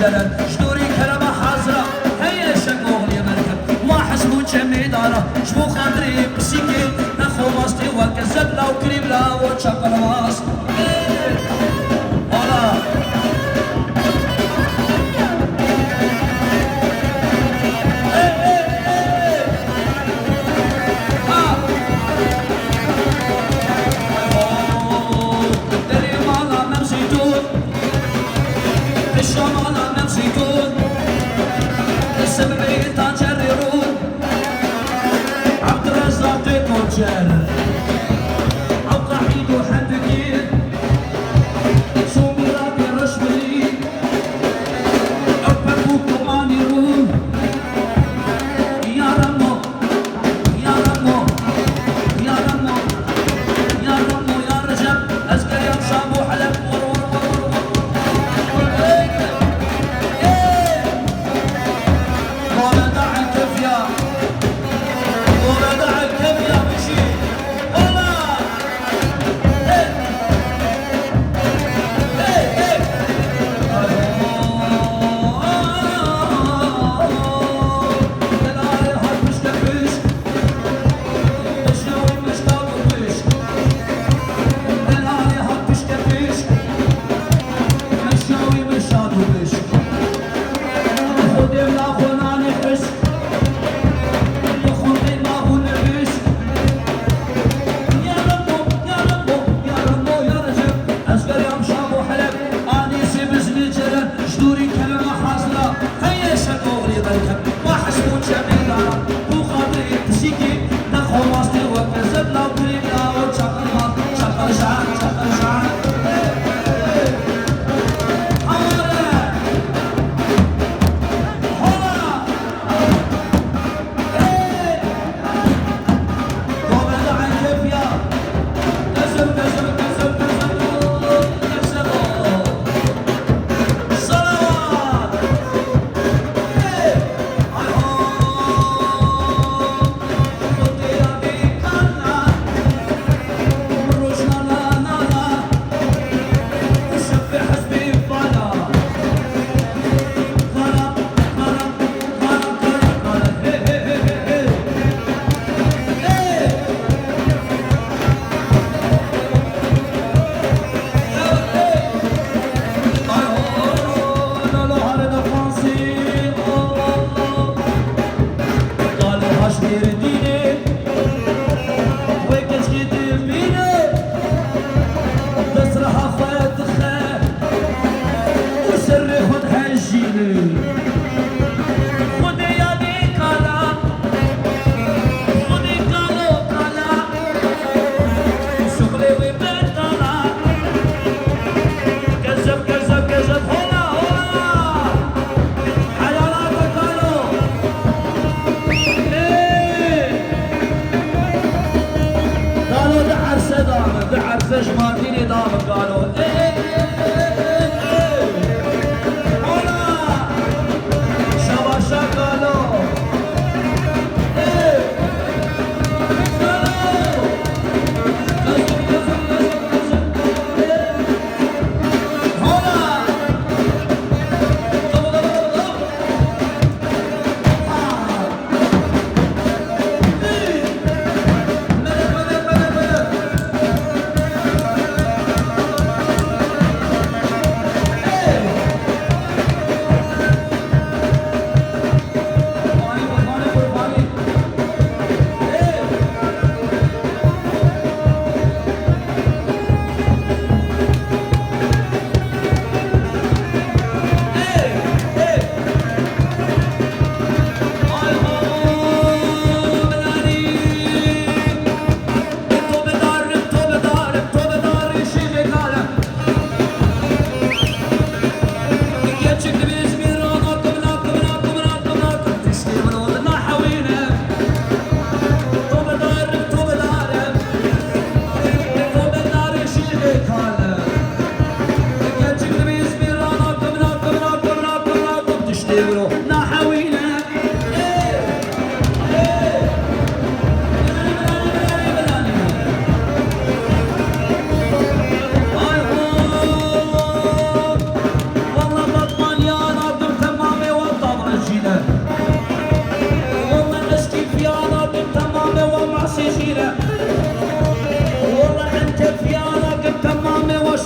جلال شدوري كلمة حاضرة هيا شكوغ لي مركب وحسبو جمي دارة شبو خاطري بسيكي نخو ماستي وكذب لا وكريم لا وتشقل ماس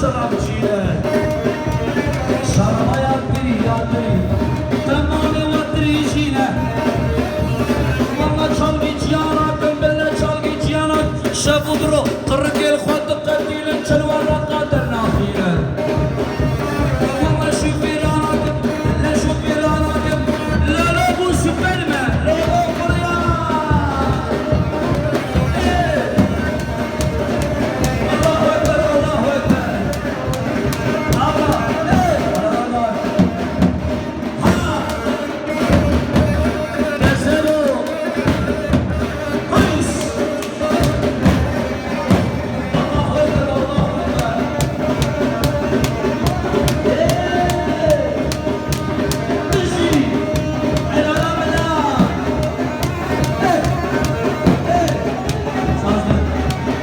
سلام جينا شرما يا برياني تمامي ودريجينا والله çalgı ciyana bembelle çalgı ciyana şabu bro kırık el kuatı kadilin çelvara kader nafile والله şüphirana la şüphirana la la bu süperme la la buraya Allahu Ekber Allahu Ekber Allah Allah ha Neselo Kayıs Allahu Ekber Allahu Ekber Bizi el alamına Sazlı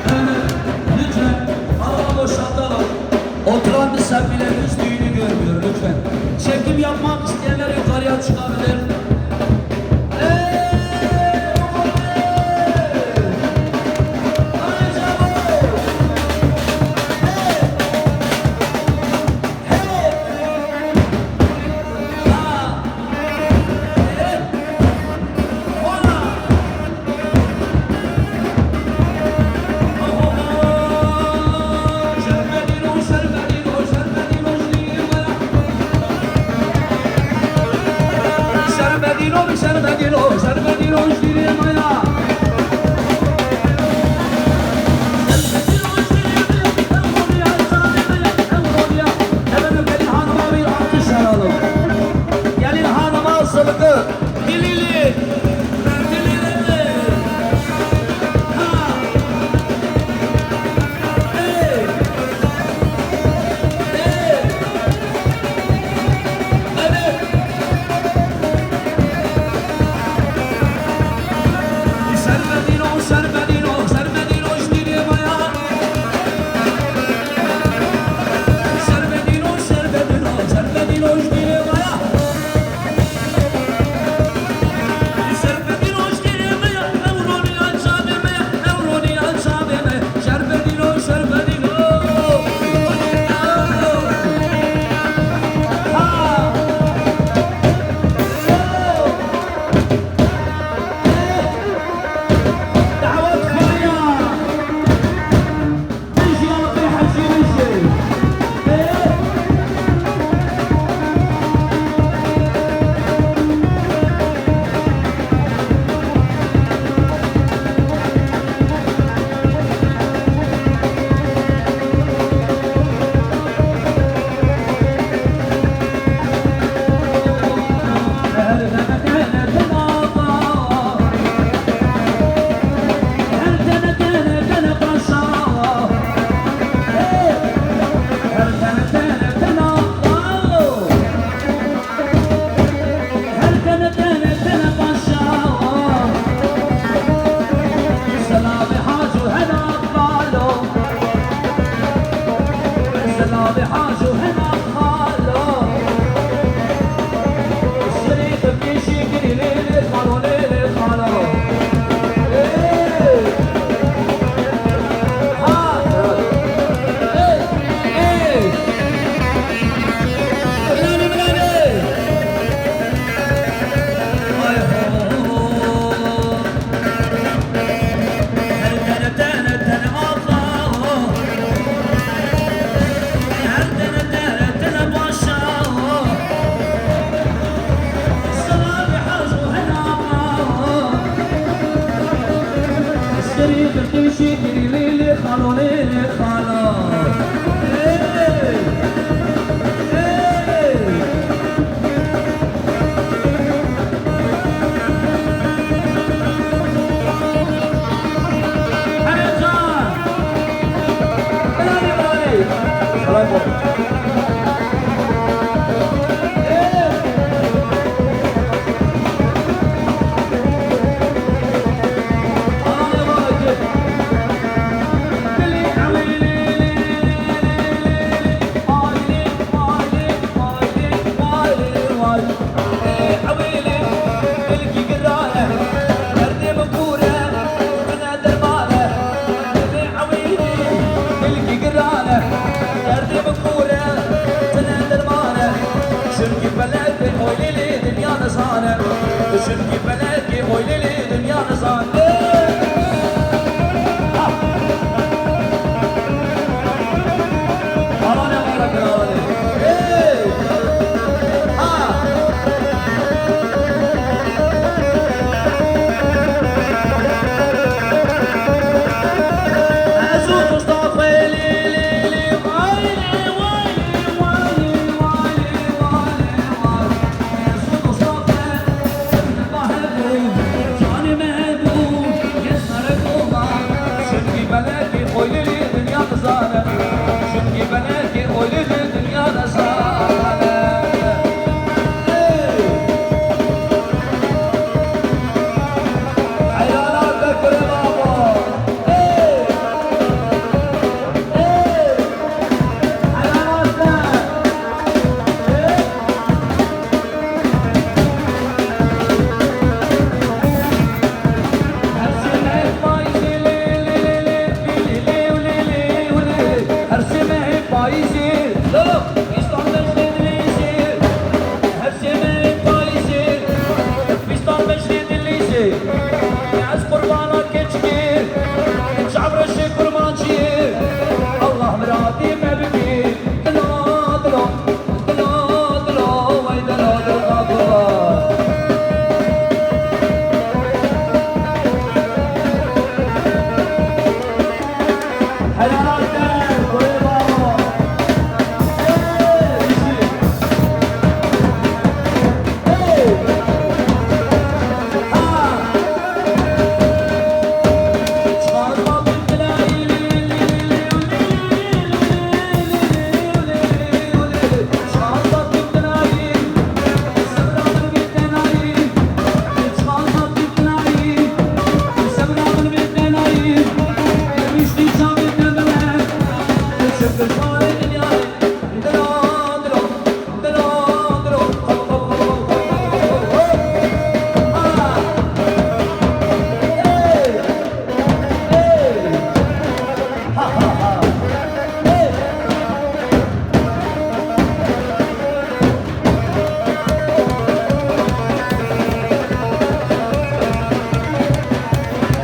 Evet lütfen alanı boşaltalım Oturan misafirlerimiz düğünü görmüyor lütfen çekim yapmak isteyenler yukarıya çıkabilir Gelin hanıma ısılıkı Dilili Dilili Ha Hey Hey Evet Sermedino işdiri maya Sermedino işdiri maya Sermedino işdiri maya Evroni alçabime Evroni alçabime Sermedino Sermedino Ha دعوات خيا تجي في حجي وجهي بحاجه هنا خالو الشريط بيشي كري ليلي خالو ليلي خالو ايه ها ايه ايه بلاني بلاني اي هو هل تانا تانا الله تمشي تجري ليلي خالو ليلي خالو ايه ايه حياتان بلاني بلاني سلام Derdi Çünkü belki oyleli dünya nizam Alane var alane Çünkü belki oyleli dünya kızarı Çünkü belki oyleli